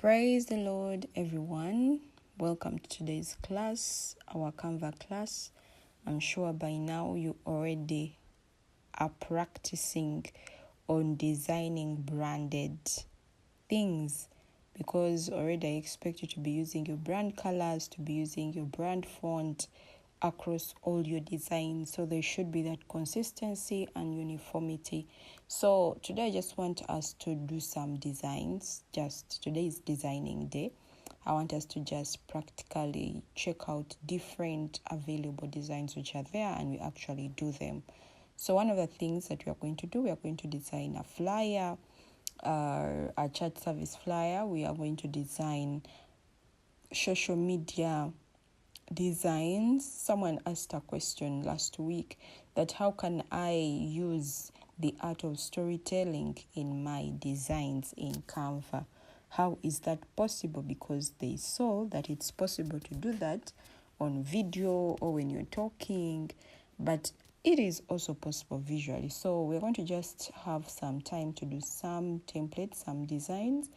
Praise the Lord, everyone. Welcome to today's class, our Canva class. I'm sure by now you already are practicing on designing branded things, because already I expect you to be using your brand colors, to be using your brand font across all your designs. So there should be that consistency and uniformity. So today I just want us to do some designs. Today is designing day. I want us to just practically check out different available designs which are there, and we actually do them. So one of the things that we are going to do, we are going to design a flyer, a chat service flyer. We are going to design social media designs. Someone asked a question last week that how can I use the art of storytelling in my designs in Canva? How is that possible? Because they saw that it's possible to do that on video or when you're talking, but it is also possible visually. So we're going to just have some time to do some templates, some designs,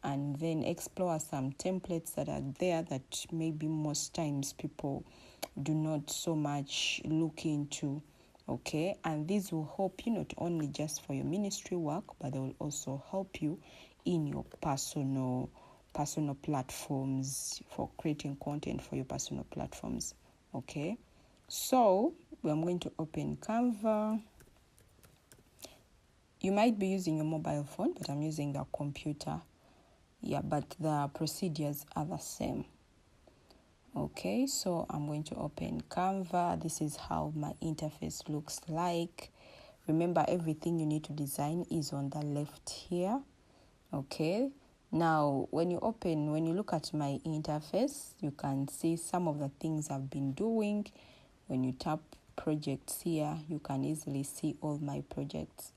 and then explore some templates that are there that maybe most times people do not so much look into. Okay, and these will help you not only just for your ministry work, but they will also help you in your personal platforms, for creating content for your personal platforms. Okay, so I'm going to open Canva. You might be using a mobile phone, but I'm using a computer. Yeah, but the procedures are the same. Okay, so I'm going to open Canva. This is how my interface looks like. Remember, everything you need to design is on the left here. Okay, now when you look at my interface, you can see some of the things I've been doing. When you tap projects here, you can easily see all my projects.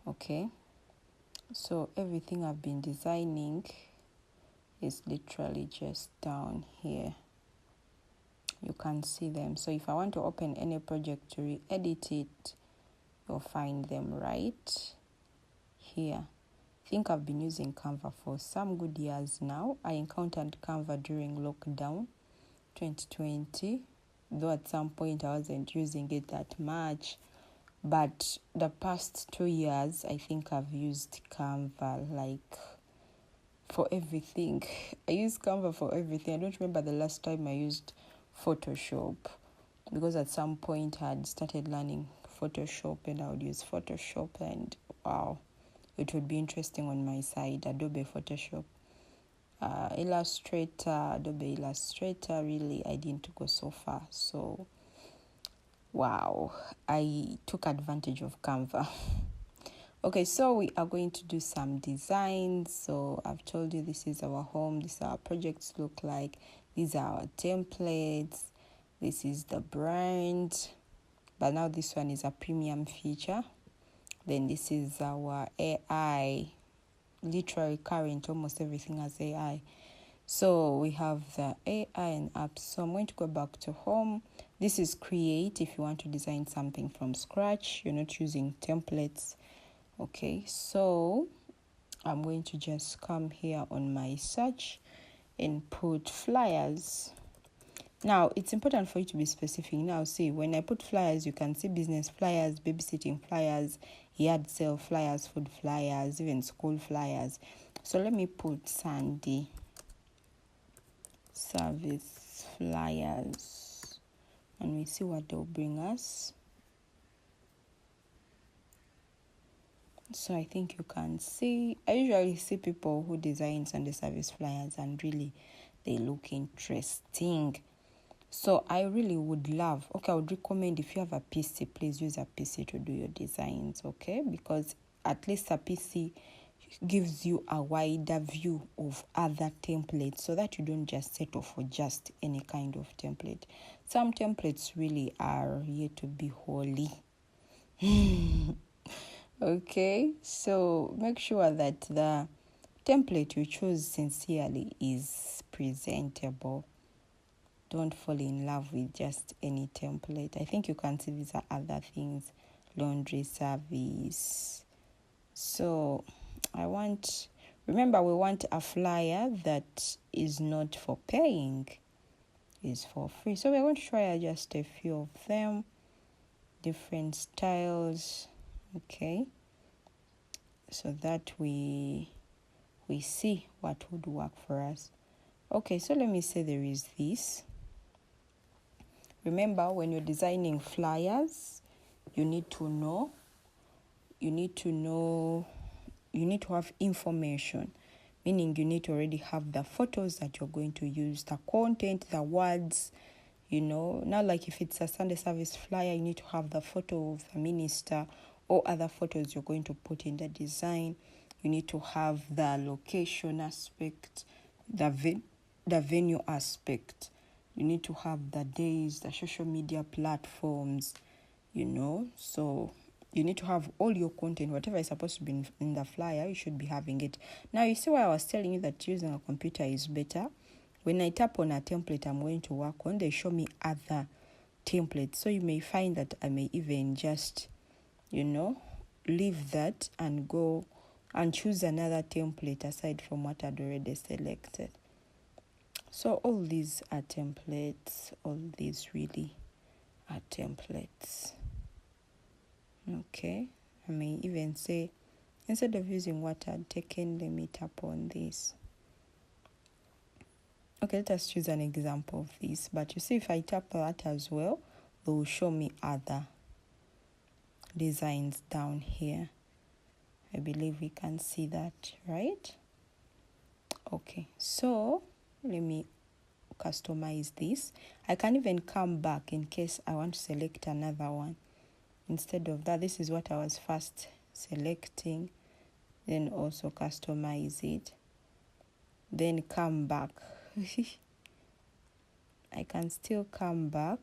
Okay, so everything I've been designing is literally just down here. You can see them. So if I want to open any project to re-edit it, you'll find them right here. I think I've been using Canva for some good years now. I encountered Canva during lockdown 2020, though at some point I wasn't using it that much. But the past 2 years, I think I've used Canva like for everything. I use Canva for everything. I don't remember the last time I used Photoshop, because at some point I had started learning Photoshop and I would use Photoshop, and wow, it would be interesting on my side. Adobe Photoshop, Adobe Illustrator, really I didn't go so far. So wow, I took advantage of Canva. Okay, so we are going to do some designs. So I've told you this is our home. This is our projects look like. These are our templates. This is the brand. But now this one is a premium feature. Then this is our AI. Literally current, almost everything has AI. So we have the AI and apps. So I'm going to go back to home. This is create if you want to design something from scratch. You're not using templates. Okay, so I'm going to just come here on my search and put flyers. Now, it's important for you to be specific. Now, see, when I put flyers, you can see business flyers, babysitting flyers, yard sale flyers, food flyers, even school flyers. So let me put Sunday service flyers, and we see what they'll bring us. So I think you can see, I usually see people who design Sunday service flyers and really they look interesting. So I really would I would recommend, if you have a PC, please use a PC to do your designs, okay? Because at least a PC gives you a wider view of other templates, so that you don't just settle for just any kind of template. Some templates really are yet to be holy. Okay, so make sure that the template you choose sincerely is presentable. Don't fall in love with just any template. I think you can see these are other things. Laundry service. So Remember, we want a flyer that is not for paying, is for free. So we're going to try just a few of them, different styles, okay, so that we see what would work for us. Okay, so let me say there is this. Remember, when you're designing flyers, you need to have information, meaning you need to already have the photos that you're going to use, the content, the words, Now, like if it's a Sunday service flyer, you need to have the photo of the minister or other photos you're going to put in the design. You need to have the location aspect, the venue aspect. You need to have the days, the social media platforms, So you need to have all your content, whatever is supposed to be in the flyer, you should be having it. Now, you see why I was telling you that using a computer is better? When I tap on a template I'm going to work on, they show me other templates. So you may find that I may even just, leave that and go and choose another template aside from what I'd already selected. So all these are templates. All these really are templates. Okay. I may even say, instead of using what I'd taken, let me tap on this. Okay, let us choose an example of this. But you see, if I tap that as well, they will show me other designs down here. I believe we can see that, right? Okay, so let me customize this. I can even come back in case I want to select another one. Instead of that, this is what I was first selecting. Then also customize it. Then come back. I can still come back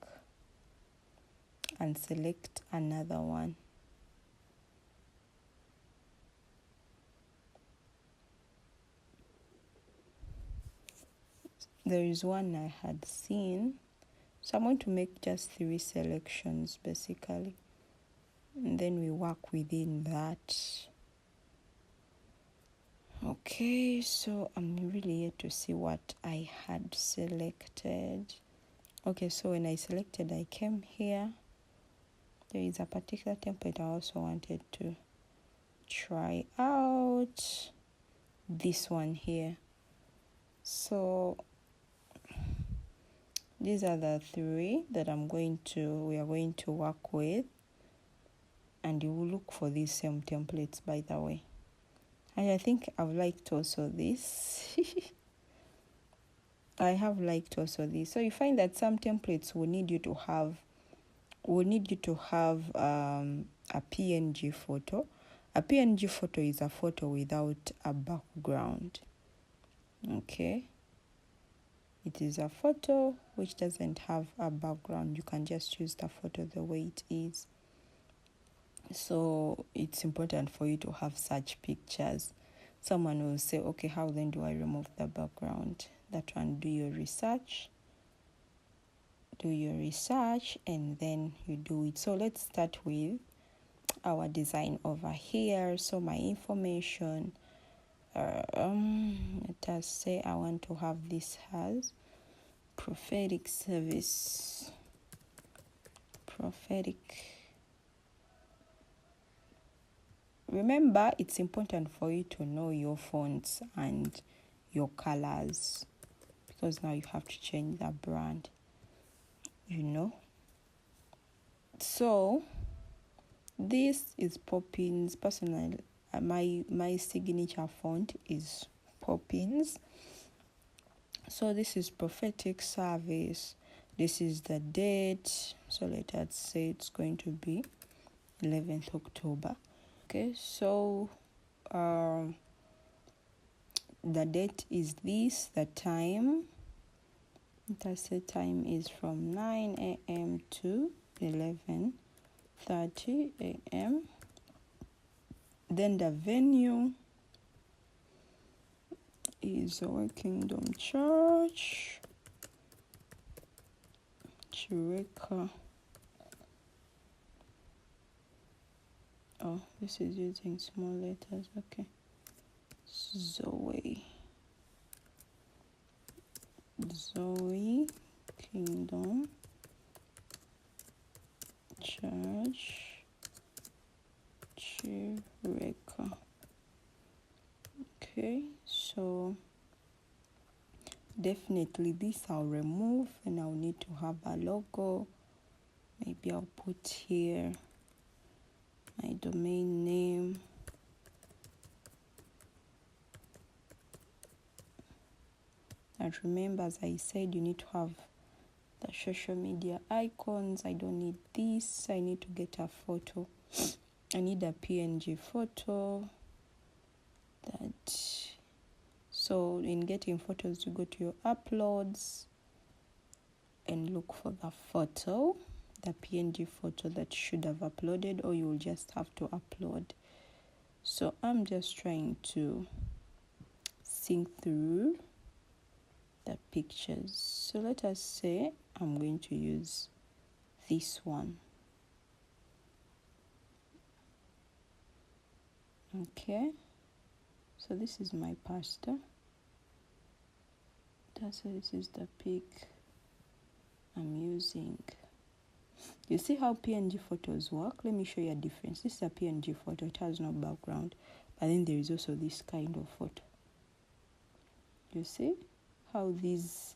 and select another one. There is one I had seen, so I'm going to make just 3 selections basically, and then we work within that. Okay, so I'm really yet to see what I had selected. Okay, so when I selected, I came here. There is a particular template I also wanted to try out. This one here. So these are the 3 that we are going to work with. And you will look for these same templates, by the way. And I think I've liked also this. I have liked also this. So you find that some templates will need you to have a PNG photo. A PNG photo is a photo without a background. Okay. It is a photo which doesn't have a background. You can just use the photo the way it is. So it's important for you to have such pictures. Someone will say, okay, how then do I remove the background? That one, do your research, and then you do it. So let's start with our design over here. So my information, let us say I want to have this as prophetic service, Remember, it's important for you to know your fonts and your colors, because now you have to change the brand, So this is Poppins. Personally, my signature font is Poppins. So this is prophetic service. This is the date. So let us say it's going to be 11th October. Okay, so the date is this, the time. Let us say time is from 9 a.m. to 11:30 a.m. Then the venue is our Kingdom Church, Chireka. Oh, this is using small letters. Okay. Zoe Kingdom Church Chireka. Okay, so definitely this I'll remove, and I'll need to have a logo. Maybe I'll put here my domain name. And remember, as I said, you need to have the social media icons. I don't need this. I need to get a photo. I need a PNG photo. So in getting photos, you go to your uploads and look for the photo, the PNG photo that you should have uploaded, or you will just have to upload. So I'm just trying to sync through the pictures. So let us say I'm going to use this one. Okay, so this is my pastor. So this is the pic I'm using. You see how PNG photos work? Let me show you a difference. This is a PNG photo. It has no background. But then there is also this kind of photo. You see how these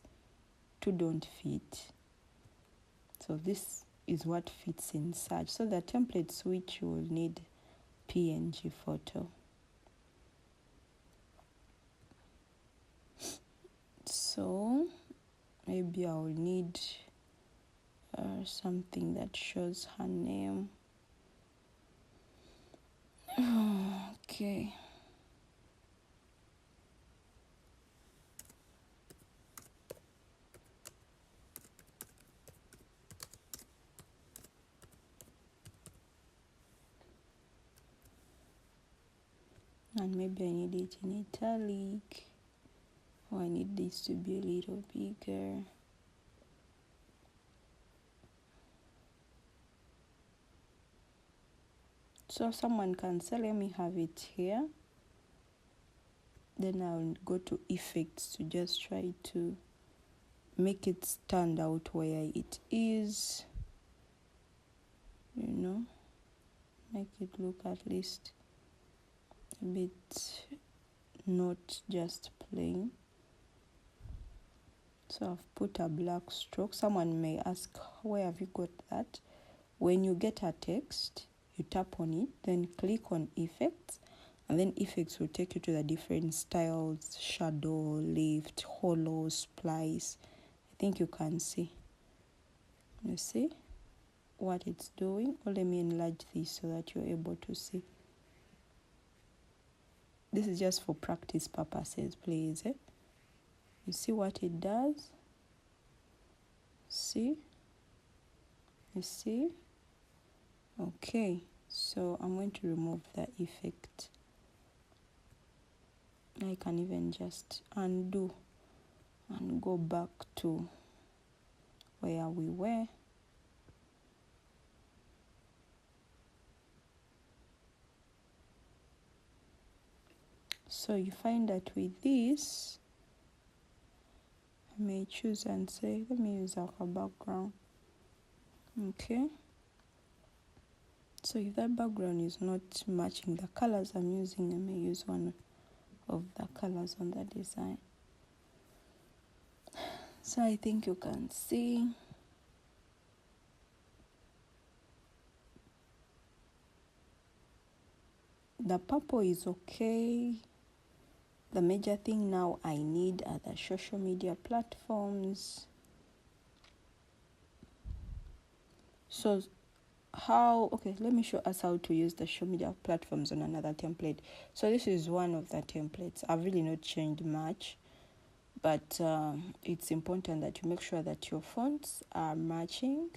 two don't fit? So this is what fits inside. So the template switch, you will need PNG photo. So maybe I will need something that shows her name. Okay. And maybe I need it in italic, or I need this to be a little bigger. So someone can say, let me have it here. Then I'll go to effects to just try to make it stand out where it is. Make it look at least a bit not just plain. So I've put a black stroke. Someone may ask, where have you got that? When you get a text, you tap on it, then click on effects, and then effects will take you to the different styles: shadow, lift, hollow, splice. I think you can see. You see what it's doing? Or let me enlarge this so that you're able to see. This is just for practice purposes, please. You see what it does? See? You see? Okay, so I'm going to remove the effect. I can even just undo and go back to where we were. So you find that with this, I may choose and say, let me use our background. Okay. So if that background is not matching the colors I'm using, I may use one of the colors on the design. So I think you can see. The purple is okay. The major thing now I need are the social media platforms. So let me show us how to use the social media platforms on another template. So this is one of the templates. I've really not changed much, but it's important that you make sure that your fonts are matching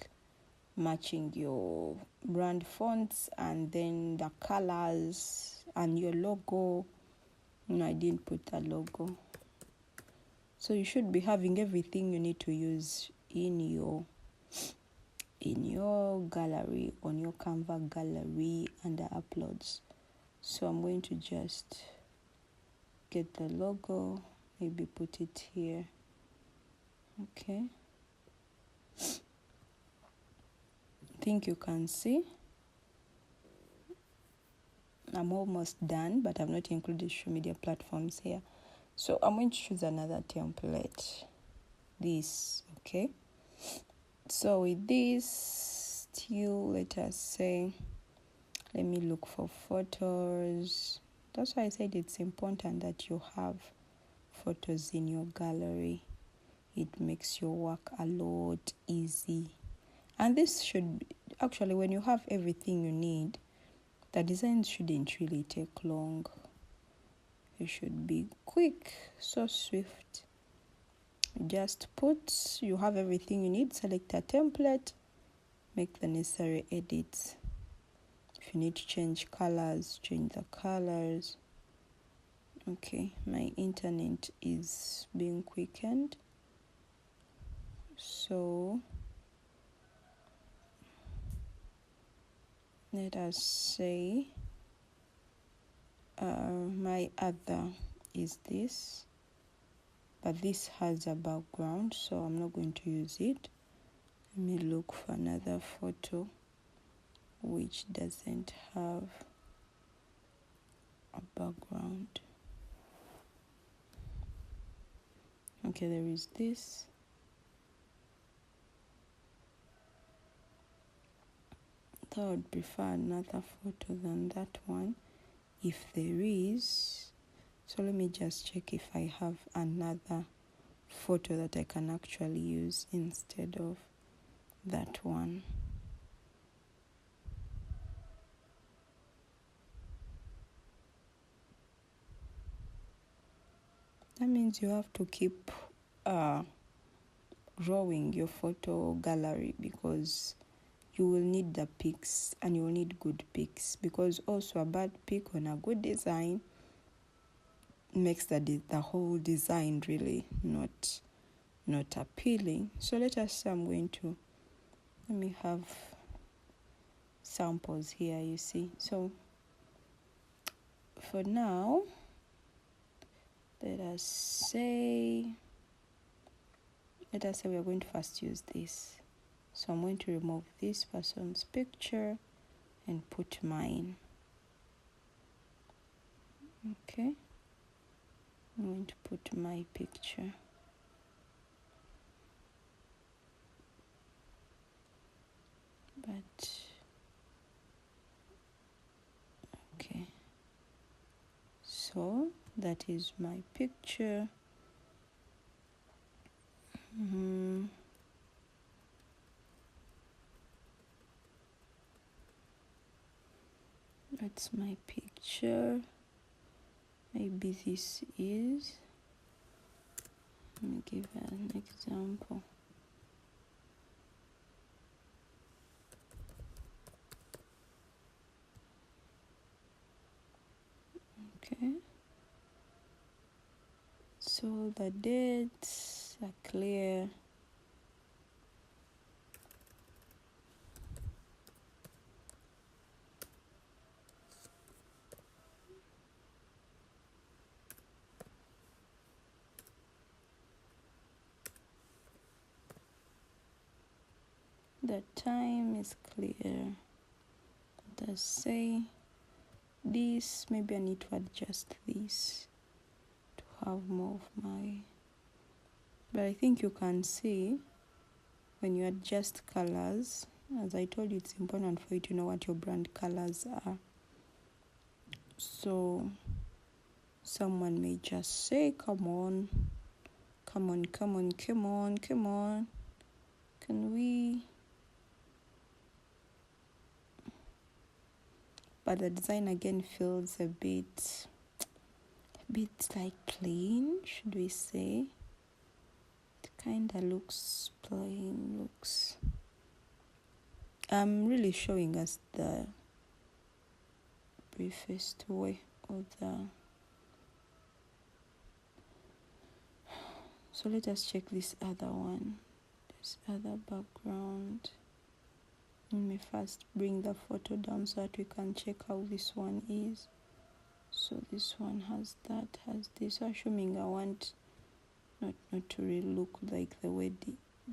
your brand fonts, and then the colors and your logo. I didn't put the logo. So you should be having everything you need to use in your gallery, on your Canva gallery under uploads. So I'm going to just get the logo, maybe put it here. Okay, I think you can see I'm almost done, but I've not included social media platforms here. So I'm going to choose another template, this. Okay, so with this, still, let us say, let me look for photos. That's why I said it's important that you have photos in your gallery. It makes your work a lot easy. And this should, actually, when you have everything you need, the design shouldn't really take long. It should be quick, so swift. Just you have everything you need, select a template, make the necessary edits. If you need to change colors, change the colors. Okay, my internet is being quickened. So let us say my other is this, but this has a background, so I'm not going to use it. Let me look for another photo which doesn't have a background. Okay, there is this. I would prefer another photo than that one, if there is. So let me just check if I have another photo that I can actually use instead of that one. That means you have to keep growing your photo gallery, because you will need the pics, and you will need good pics, because also a bad pic on a good design makes the whole design really not appealing. So let us say let me have samples here, you see. So for now, let us say we are going to first use this. So I'm going to remove this person's picture and put mine. Okay, I'm going to put my picture. But okay, so that is my picture. That's my picture. Maybe this is, let me give an example. Okay, so the dates are clear. The time is clear. Let's say this, maybe I need to adjust this to have more of my, but I think you can see when you adjust colors, as I told you, it's important for you to know what your brand colors are. So someone may just say, come on, can we? But the design again feels a bit like plain, should we say? It kind of looks plain, I'm really showing us the briefest way of so let us check this other one, this other background. Let me first bring the photo down so that we can check how this one is. So this one has that, has this, assuming I want not to really look like the way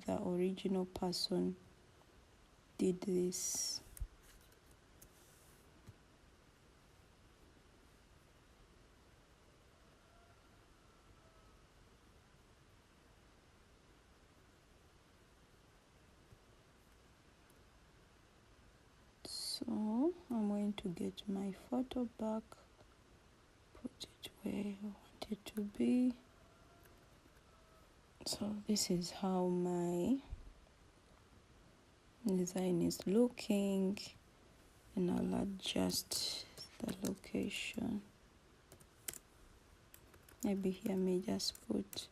the original person did this. So I'm going to get my photo back, put it where I want it to be. So this is how my design is looking, and I'll adjust the location. Maybe here I may just put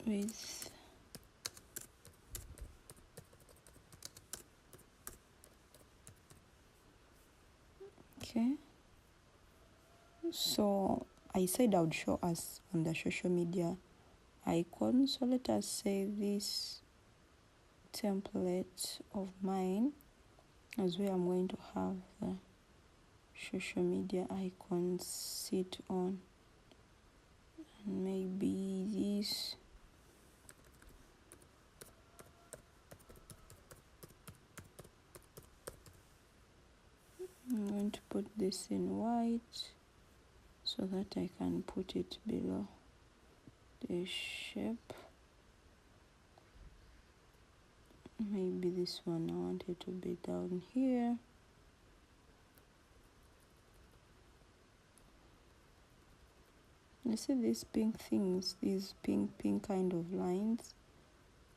with okay. So I said I would show us on the social media icon. So let us say this template of mine is where I'm going to have the social media icons sit on, and maybe this. I'm going to put this in white so that I can put it below the shape. Maybe this one I want it to be down here. You see these pink things, these pink kind of lines,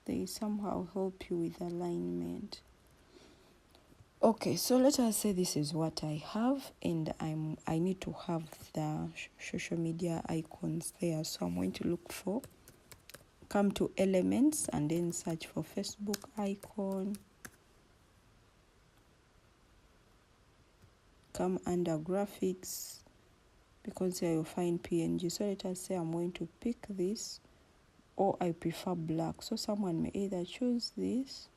they somehow help you with alignment. Okay, so let us say this is what I have, and I need to have the social media icons there. So I'm going to come to elements and then search for Facebook icon. Come under graphics, because here you'll find PNG. So let us say I'm going to pick this, or I prefer black. So someone may either choose this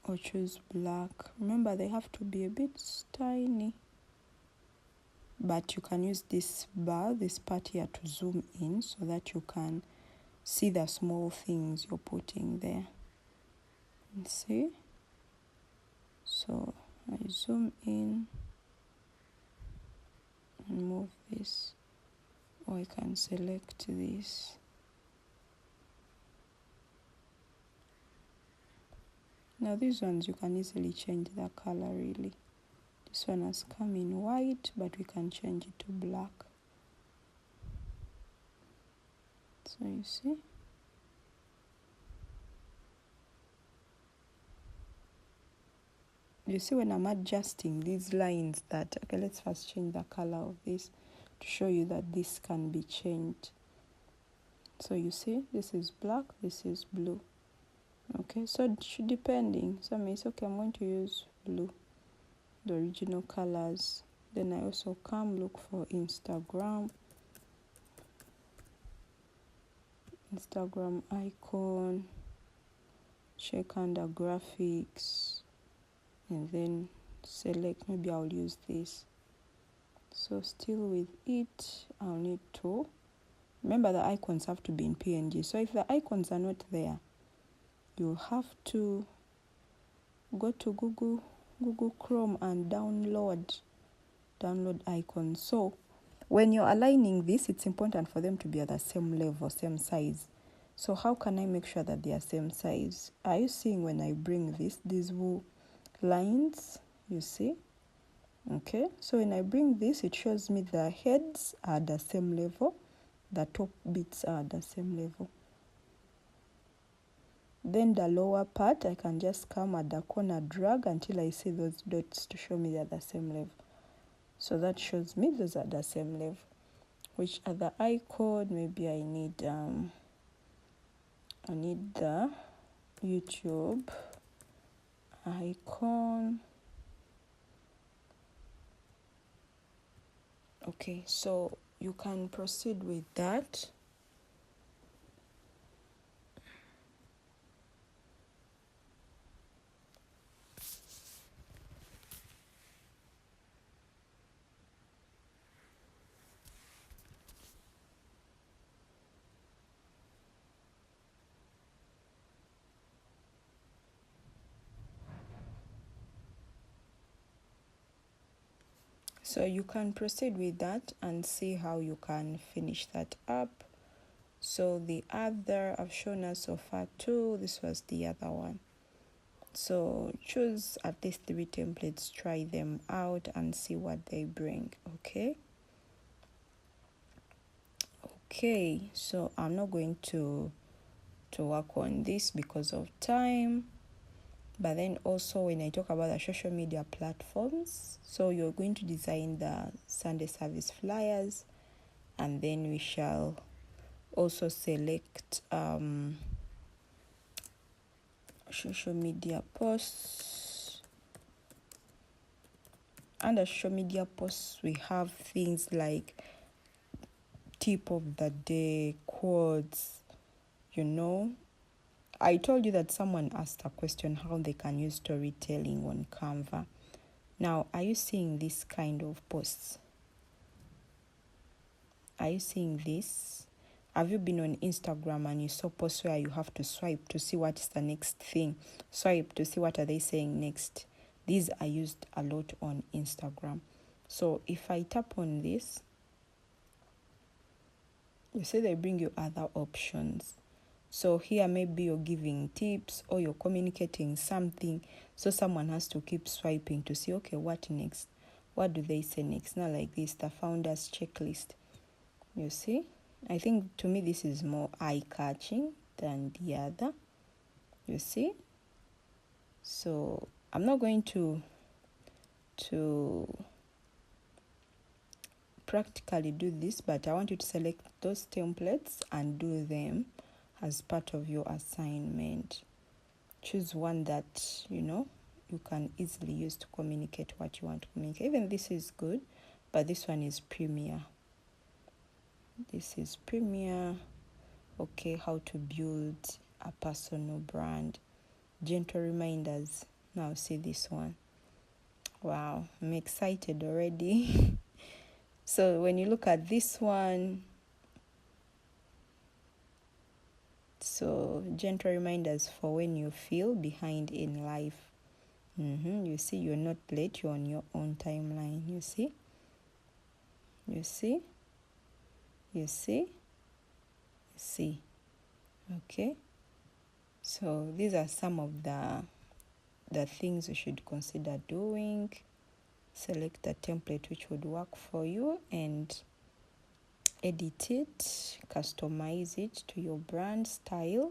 or choose black. Remember, they have to be a bit tiny, but you can use this bar, this part here, to zoom in so that you can see the small things you're putting there. And see? So I zoom in and move this, or I can select this. Now these ones you can easily change the color really. This one has come in white, but we can change it to black. So you see? You see when I'm adjusting these lines that, okay, let's first change the color of this to show you that this can be changed. So you see, this is black, this is blue. Okay, so depending, so I may say, okay, I'm going to use blue, the original colors. Then I also come look for Instagram icon, check under graphics, and then select, maybe I'll use this. So still with it, I'll need to remember the icons have to be in PNG. So if the icons are not there, you'll have to go to Google Chrome and download icons. So when you're aligning this, it's important for them to be at the same level, same size. So how can I make sure that they are same size? Are you seeing when I bring these lines, you see? Okay, so when I bring this, it shows me the heads are the same level, the top bits are the same level. Then the lower part, I can just come at the corner, drag until I see those dots to show me they're the same level. So that shows me those are the same level. Which other icon? Maybe I need the YouTube icon. Okay, so you can proceed with that. So you can proceed with that and see how you can finish that up. So the other I've shown us so far 2, this was the other one. So choose at least 3 templates, try them out and see what they bring. Okay, so I'm not going to work on this because of time. But then also when I talk about the social media platforms, so you're going to design the Sunday service flyers, and then we shall also select social media posts. Under social media posts, we have things like tip of the day, quotes, I told you that someone asked a question how they can use storytelling on Canva. Now, are you seeing this kind of posts? Are you seeing this? Have you been on Instagram and you saw posts where you have to swipe to see what is the next thing? Swipe to see what are they saying next. These are used a lot on Instagram. So if I tap on this, you see they bring you other options. So here maybe you're giving tips or you're communicating something. So someone has to keep swiping to see, okay, what next? What do they say next? Now like this, the founder's checklist. You see? I think to me this is more eye-catching than the other. You see? So I'm not going to practically do this, but I want you to select those templates and do them as part of your assignment. Choose one that, you can easily use to communicate what you want to communicate. Even this is good, but this one is Premier. This is Premier. Okay, how to build a personal brand. Gentle reminders. Now see this one. Wow, I'm excited already. So when you look at this one, so gentle reminders for when you feel behind in life. You see, you're not late, you're on your own timeline. You see? Okay. So these are some of the things you should consider doing. Select a template which would work for you and edit it, customize it to your brand style,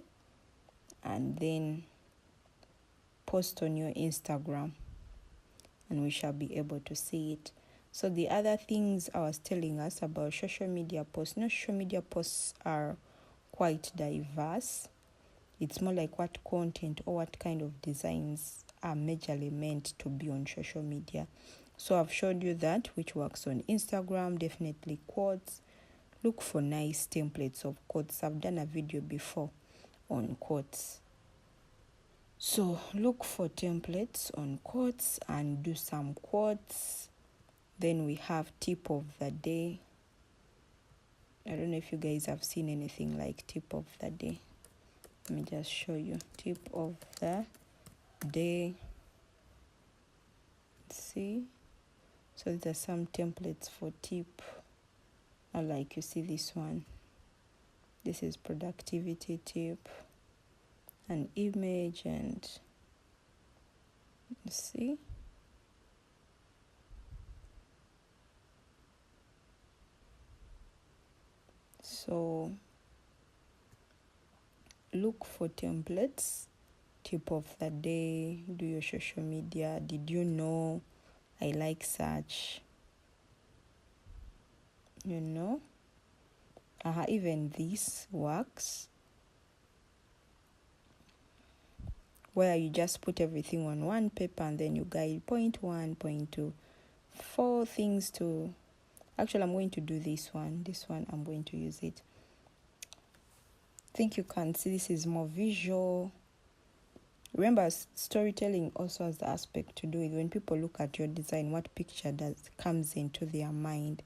and then post on your Instagram, and we shall be able to see it. So the other things I was telling us about social media posts. Social media posts are quite diverse. It's more like what content or what kind of designs are majorly meant to be on social media. So I've showed you that, which works on Instagram. Definitely quotes. Look for nice templates of quotes. I've done a video before on quotes. So look for templates on quotes and do some quotes. Then we have tip of the day. I don't know if you guys have seen anything like tip of the day. Let me just show you. Tip of the day. See? So these are some templates for tip. Like you see this one. This is productivity tip. An image and see? So look for templates. Tip of the day. Do your social media. Did you know? I like search. Even this works. Where you just put everything on one paper and then you guide point 1, point 2, 4 things to... Actually, I'm going to do this one. This one, I'm going to use it. I think you can see this is more visual. Remember, storytelling also has the aspect to do with when people look at your design, what picture comes into their mind,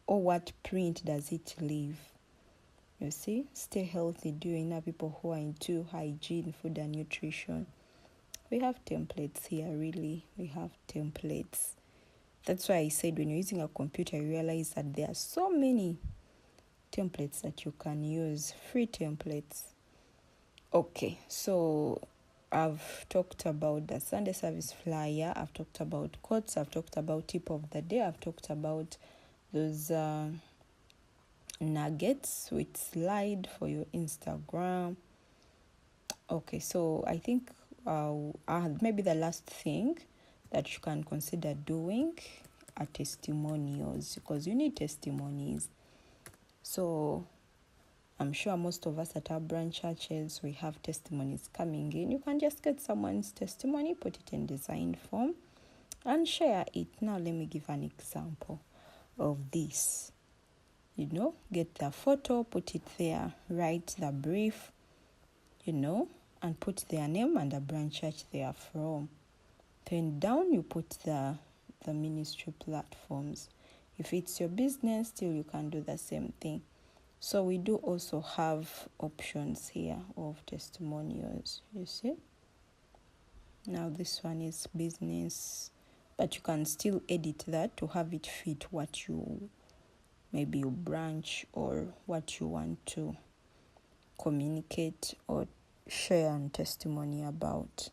or what print does it leave. You see, stay healthy. Do you know people who are into hygiene, food and nutrition? We have templates here, really. We have templates. That's why I said when you're using a computer, you realize that there are so many templates that you can use, free templates. Okay, so I've talked about the Sunday service flyer, I've talked about quotes, I've talked about tip of the day, I've talked about those nuggets with slide for your Instagram. Okay, so I think maybe the last thing that you can consider doing are testimonials, because you need testimonies. So I'm sure most of us at our branch churches, we have testimonies coming in. You can just get someone's testimony, put it in design form, and share it. Now let me give an example of this. Get the photo, put it there, write the brief, and put their name and the branch church they are from. Then down you put the ministry platforms. If it's your business, still you can do the same thing. So we do also have options here of testimonials, you see. Now this one is business, but you can still edit that to have it fit what maybe your branch or what you want to communicate or share and testimony about.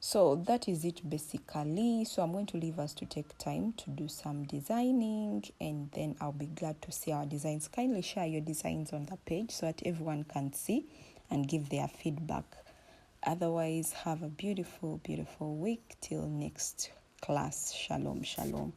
So that is it basically. So I'm going to leave us to take time to do some designing, and then I'll be glad to see our designs. Kindly share your designs on the page so that everyone can see and give their feedback. Otherwise, have a beautiful, beautiful week till next class. Shalom, shalom.